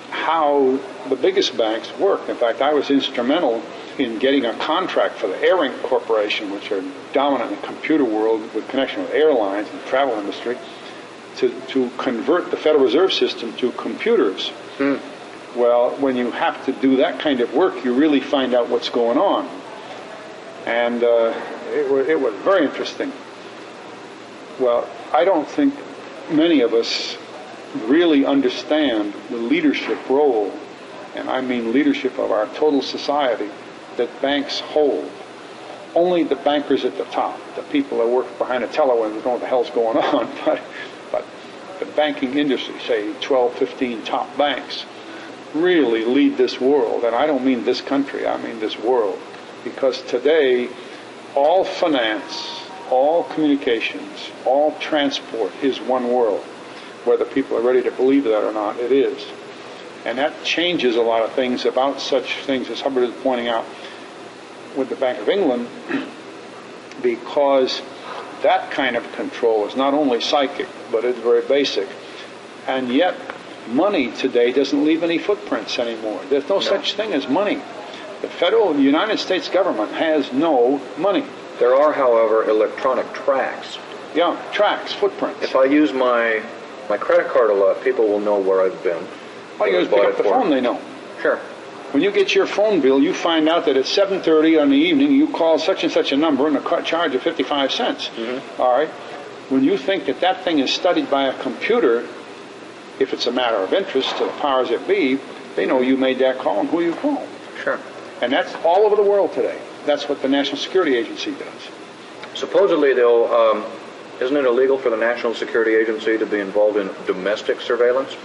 how the biggest banks work. In fact, I was instrumental in getting a contract for the Airink Corporation, which are dominant in the computer world with connection with airlines and the travel industry, to convert the Federal Reserve System to computers. Well, when you have to do that kind of work, you really find out what's going on. And it was very interesting. Well, I don't think many of us really understand the leadership role, and I mean leadership of our total society, that banks hold. Only the bankers at the top, the people that work behind the teller when they don't know what the hell's going on, but the banking industry, say 12, 15 top banks, really lead this world. And I don't mean this country, I mean this world. Because today, all finance, all communications, all transport is one world. Whether people are ready to believe that or not, it is. And that changes a lot of things about such things as Hubbard is pointing out with the Bank of England, because that kind of control is not only psychic, but it's very basic. And yet, money today doesn't leave any footprints anymore. There's no such thing as money. The United States government has no money. There are, however, electronic tracks. Yeah, tracks, footprints. If I use my credit card a lot, people will know where I've been. All you do is pick up the phone, they know. Sure. When you get your phone bill, you find out that at 7:30 in the evening, you call such and such a number and a charge of 55 cents. Mm-hmm. All right? When you think that that thing is studied by a computer, if it's a matter of interest to the powers that be, they know you made that call and who you called. Sure. And that's all over the world today. That's what the National Security Agency does. Supposedly, though, isn't it illegal for the National Security Agency to be involved in domestic surveillance?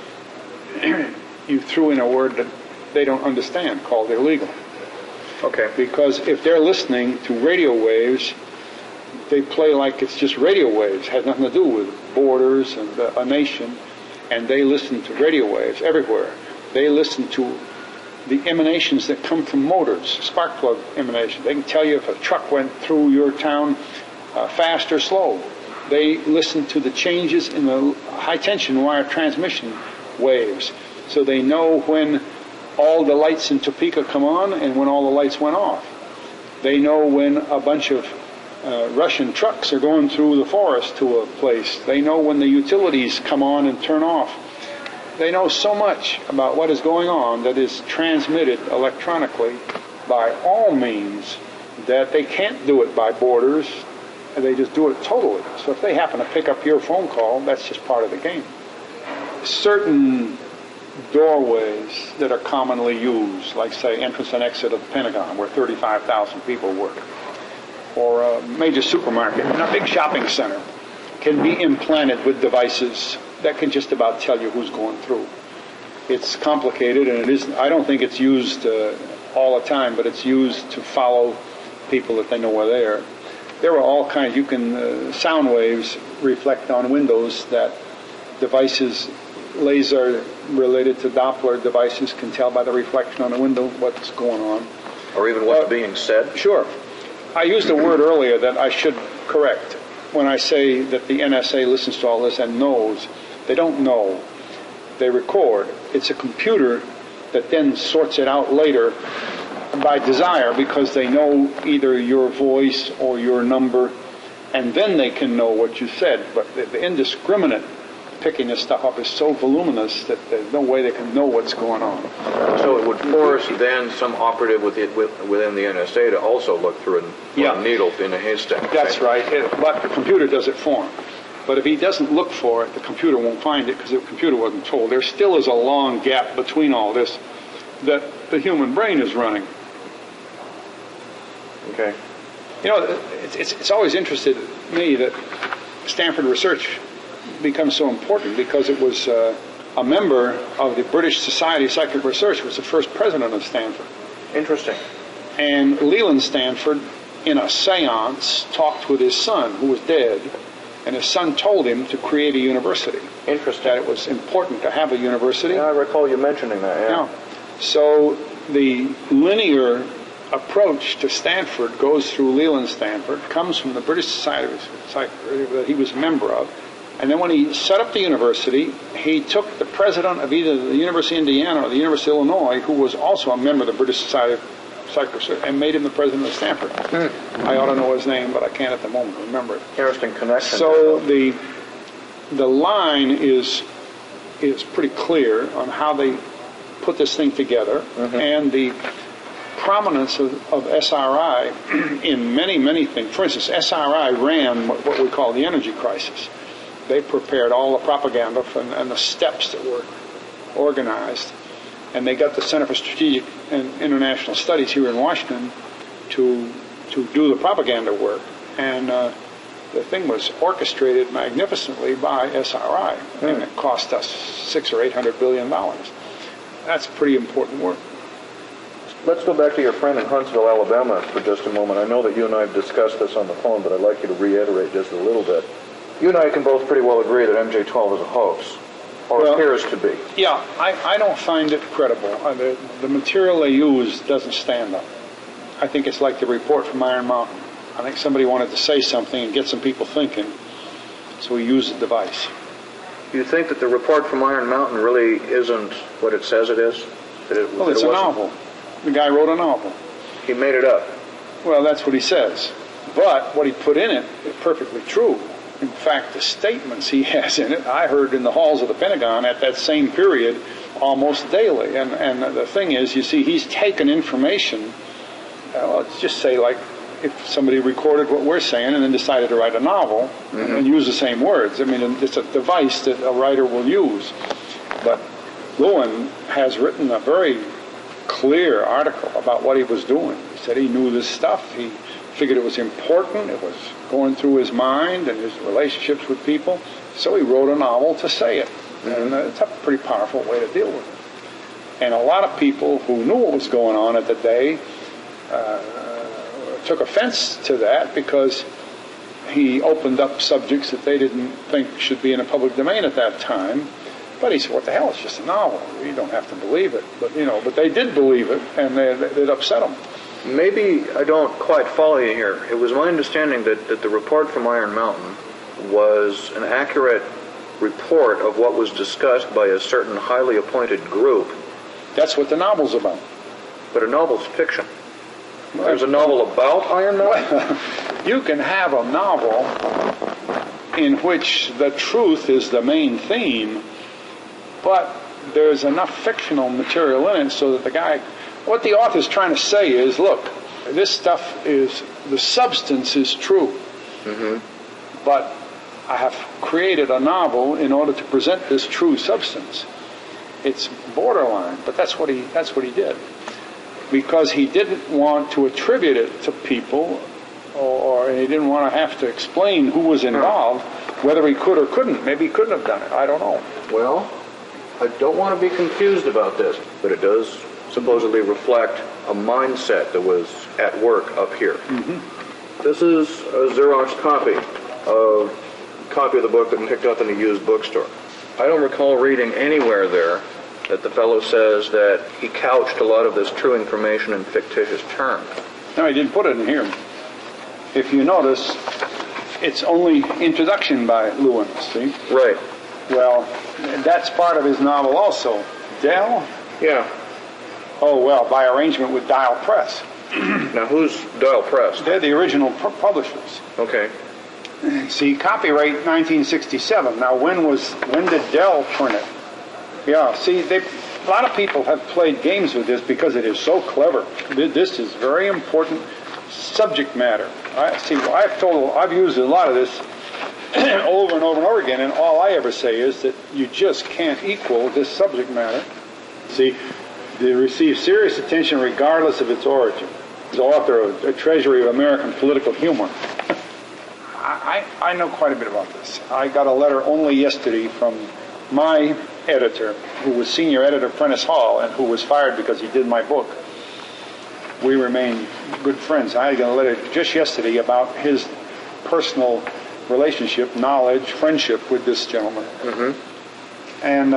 You threw in a word that they don't understand, called illegal. Okay. Because if they're listening to radio waves, they play like it's just radio waves. It has nothing to do with borders and a nation. And they listen to radio waves everywhere. They listen to the emanations that come from motors, spark plug emanations. They can tell you if a truck went through your town fast or slow. They listen to the changes in the high-tension wire transmission waves. So they know when all the lights in Topeka come on and when all the lights went off. They know when a bunch of Russian trucks are going through the forest to a place. They know when the utilities come on and turn off. They know so much about what is going on that is transmitted electronically by all means that they can't do it by borders, and they just do it totally. So if they happen to pick up your phone call, that's just part of the game. Certain doorways that are commonly used, like say entrance and exit of the Pentagon, where 35,000 people work, or a major supermarket in a big shopping center, can be implanted with devices that can just about tell you who's going through. It's complicated, and it isn't. I don't think it's used all the time, but it's used to follow people that they know are there. There are all kinds. You can sound waves reflect on windows that devices, laser related to Doppler devices, can tell by the reflection on the window what's going on, or even what's being said. Sure. I used a word earlier that I should correct. When I say that the NSA listens to all this and knows, they don't know. They record. It's a computer that then sorts it out later by desire, because they know either your voice or your number, and then they can know what you said. But the indiscriminate picking this stuff up is so voluminous that there's no way they can know what's going on. So it would force then some operative within the NSA to also look through a needle in a haystack. That's right. But the computer does it for him. But if he doesn't look for it, the computer won't find it, because the computer wasn't told. There still is a long gap between all this that the human brain is running. Okay. You know, it's always interested me that Stanford research becomes so important, because it was a member of the British Society of Psychic Research was the first president of Stanford. Interesting. And Leland Stanford, in a seance, talked with his son, who was dead, and his son told him to create a university. Interesting. That it was important to have a university. Yeah, I recall you mentioning that, yeah. So the linear approach to Stanford goes through Leland Stanford, comes from the British Society of Psychic that he was a member of. And then when he set up the university, he took the president of either the University of Indiana or the University of Illinois, who was also a member of the British Society of Psychic Research, and made him the president of Stanford. I ought to know his name, but I can't at the moment remember it. Interesting connection. So the line is pretty clear on how they put this thing together, and the prominence of SRI in many, many things. For instance, SRI ran what we call the energy crisis. They prepared all the propaganda and the steps that were organized. And they got the Center for Strategic and International Studies here in Washington to do the propaganda work. And the thing was orchestrated magnificently by SRI. And it cost us $600 or $800 billion. That's pretty important work. Let's go back to your friend in Huntsville, Alabama for just a moment. I know that you and I have discussed this on the phone, but I'd like you to reiterate just a little bit. You and I can both pretty well agree that MJ-12 is a hoax, or appears to be. Yeah, I don't find it credible. The material they use doesn't stand up. I think it's like the report from Iron Mountain. I think somebody wanted to say something and get some people thinking, so he used the device. You think that the report from Iron Mountain really isn't what it says it is? Well, it's a novel. The guy wrote a novel. He made it up. Well, that's what he says. But what he put in it is perfectly true. In fact, the statements he has in it, I heard in the halls of the Pentagon at that same period almost daily. And the thing is, you see, he's taken information, let's just say like if somebody recorded what we're saying and then decided to write a novel and use the same words. I mean, it's a device that a writer will use. But Lewin has written a very clear article about what he was doing. He said he knew this stuff. He figured it was important. It was going through his mind and his relationships with people. So he wrote a novel to say it. And it's a pretty powerful way to deal with it. And a lot of people who knew what was going on at the day took offense to that because he opened up subjects that they didn't think should be in a public domain at that time. But he said, what the hell, it's just a novel. You don't have to believe it. But they did believe it, and it upset them. Maybe I don't quite follow you here. It was my understanding that the report from Iron Mountain was an accurate report of what was discussed by a certain highly appointed group. That's what the novel's about. But a novel's fiction. There's a novel about Iron Mountain? You can have a novel in which the truth is the main theme, but there's enough fictional material in it so that what the author's trying to say is, look, this stuff the substance is true, but I have created a novel in order to present this true substance. It's borderline, but that's what he did. Because he didn't want to attribute it to people, or he didn't want to have to explain who was involved, whether he could or couldn't. Maybe he couldn't have done it. I don't know. Well, I don't want to be confused about this, but it does supposedly reflect a mindset that was at work up here. This is a Xerox copy of the book that I picked up in a used bookstore. I don't recall reading anywhere there that the fellow says that he couched a lot of this true information in fictitious terms. No, he didn't put it in here. If you notice, it's only introduction by Lewin, see? Right. Well, that's part of his novel also. Dell? Yeah. Oh, well, by arrangement with Dial Press. Now, who's Dial Press? They're the original publishers. Okay. See, copyright 1967. Now, when did Dell print it? Yeah, see, a lot of people have played games with this because it is so clever. This is very important subject matter. I've used a lot of this over and over and over again, and all I ever say is that you just can't equal this subject matter. See, they receive serious attention regardless of its origin. The author of A Treasury of American Political Humor. I know quite a bit about this. I got a letter only yesterday from my editor, who was senior editor Prentice Hall, and who was fired because he did my book. We remain good friends. I got a letter just yesterday about his personal relationship, knowledge, friendship with this gentleman. And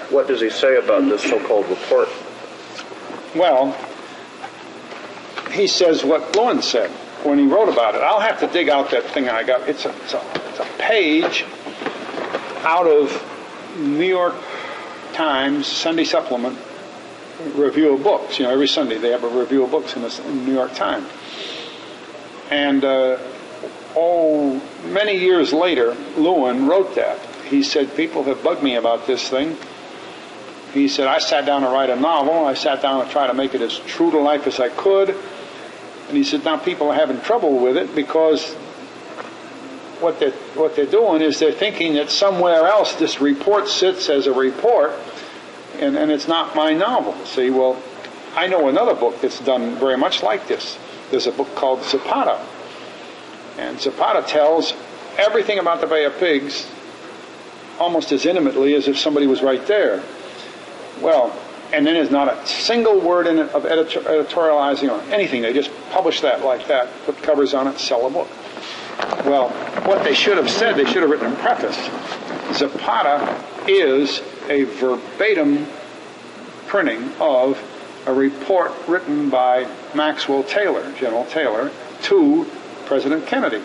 what does he say about this so-called report? Well, he says what Lewin said when he wrote about it. I'll have to dig out that thing I got. It's a page out of New York Times Sunday Supplement review of books. Every Sunday they have a review of books in the New York Times. And many years later, Lewin wrote that. He said, people have bugged me about this thing. He said, I sat down to write a novel. I sat down to try to make it as true to life as I could. And he said, now people are having trouble with it because what they're doing is they're thinking that somewhere else this report sits as a report, and it's not my novel. See, well, I know another book that's done very much like this. There's a book called Zapata. And Zapata tells everything about the Bay of Pigs almost as intimately as if somebody was right there. Well, and then there's not a single word in it of editorializing or anything. They just publish that like that, put covers on it, sell a book. Well, what they should have said, they should have written a preface. Zapata is a verbatim printing of a report written by Maxwell Taylor, General Taylor, to President Kennedy.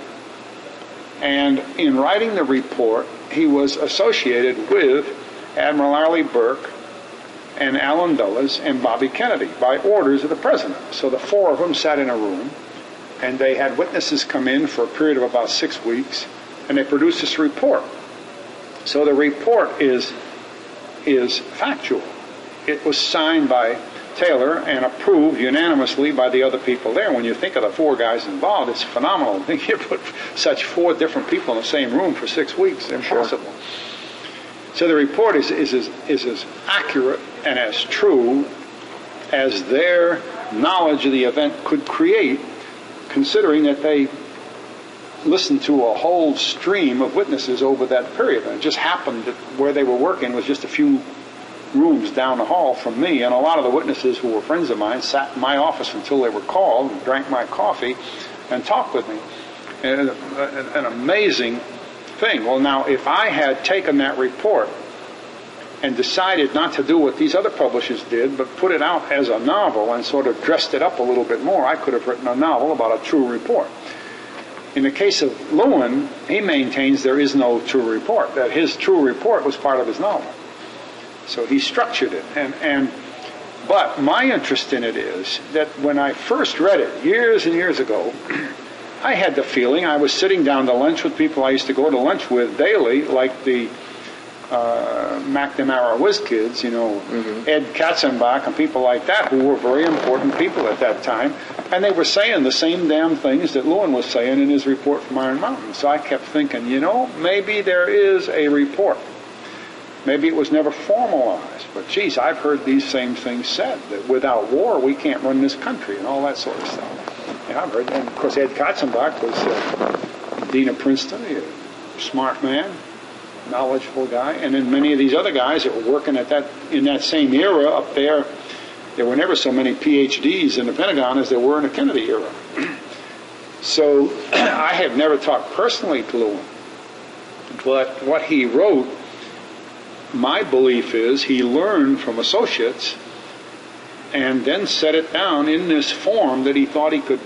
And in writing the report, he was associated with Admiral Arleigh Burke and Allen Dulles and Bobby Kennedy by orders of the president. So the four of them sat in a room, and they had witnesses come in for a period of about 6 weeks, and they produced this report. So the report is factual. It was signed by Taylor and approved unanimously by the other people there. When you think of the four guys involved, it's phenomenal. You put such four different people in the same room for 6 weeks. Impossible. Sure. So the report is as accurate and as true as their knowledge of the event could create, considering that they listened to a whole stream of witnesses over that period. And it just happened that where they were working was just a few rooms down the hall from me, and a lot of the witnesses who were friends of mine sat in my office until they were called and drank my coffee and talked with me. And an amazing thing. Well, now, if I had taken that report and decided not to do what these other publishers did, but put it out as a novel and sort of dressed it up a little bit more, I could have written a novel about a true report. In the case of Lewin, he maintains there is no true report, that his true report was part of his novel. So he structured it. But my interest in it is that when I first read it, years and years ago, I had the feeling I was sitting down to lunch with people I used to go to lunch with daily, like the McNamara Whiz Kids, Ed Katzenbach and people like that, who were very important people at that time. And they were saying the same damn things that Lewin was saying in his report from Iron Mountain. So I kept thinking, maybe there is a report. Maybe it was never formalized, but geez, I've heard these same things said, that without war we can't run this country and all that sort of stuff. Yeah, I've heard, and of course Ed Katzenbach was Dean of Princeton, a smart man, knowledgeable guy, and then many of these other guys that were working in that same era up there, there were never so many PhDs in the Pentagon as there were in the Kennedy era. So I have never talked personally to Lewin, but what he wrote, my belief is he learned from associates and then set it down in this form that he thought he could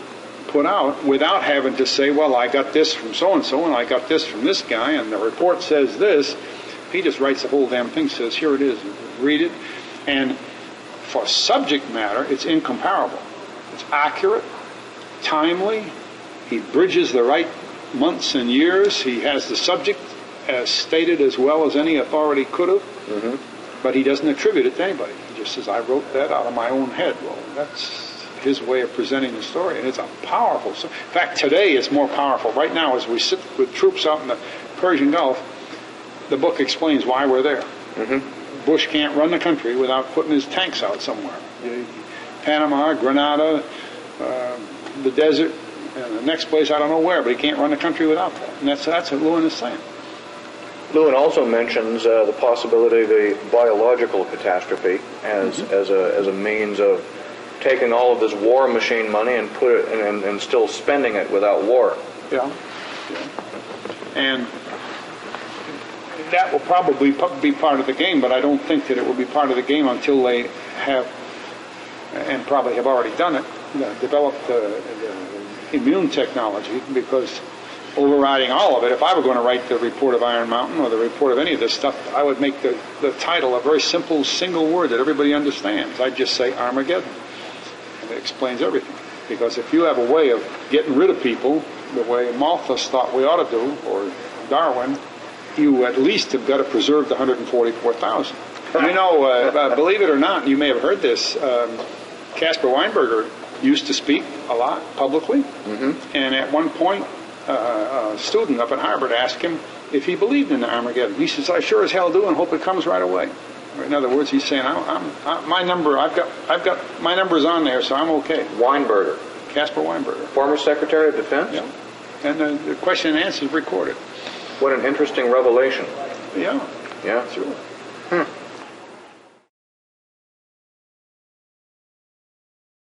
put out without having to say, well, I got this from so-and-so and I got this from this guy and the report says this. He just writes the whole damn thing, says, here it is, read it. And for subject matter, it's incomparable. It's accurate, timely. He bridges the right months and years. He has the subject as stated as well as any authority could have, but he doesn't attribute it to anybody. He just says, I wrote that out of my own head. Well, that's his way of presenting the story, and it's a powerful story. In fact, today it's more powerful. Right now, as we sit with troops out in the Persian Gulf, the book explains why we're there. Bush can't run the country without putting his tanks out somewhere. Panama, Grenada, the desert, and the next place I don't know where, but he can't run the country without that. And that's what Lewin is saying. Lewin also mentions the possibility of the biological catastrophe as a means of taking all of this war machine money and put it and still spending it without war. Yeah. And that will probably be part of the game, but I don't think that it will be part of the game until they have, and probably have already done it, developed the immune technology, because overriding all of it, if I were going to write the report of Iron Mountain or the report of any of this stuff, I would make the title a very simple single word that everybody understands. I'd just say Armageddon. And it explains everything. Because if you have a way of getting rid of people the way Malthus thought we ought to do, or Darwin, you at least have got to preserve the 144,000. Believe it or not, you may have heard this, Caspar Weinberger used to speak a lot publicly, and at one point a student up at Harvard asked him if he believed in the Armageddon. He says, I sure as hell do, and hope it comes right away. In other words, he's saying, my number's on there, so I'm okay. Weinberger. Caspar Weinberger. Former Secretary of Defense? Yeah. And the question and answer is recorded. What an interesting revelation. Yeah. Yeah. Sure.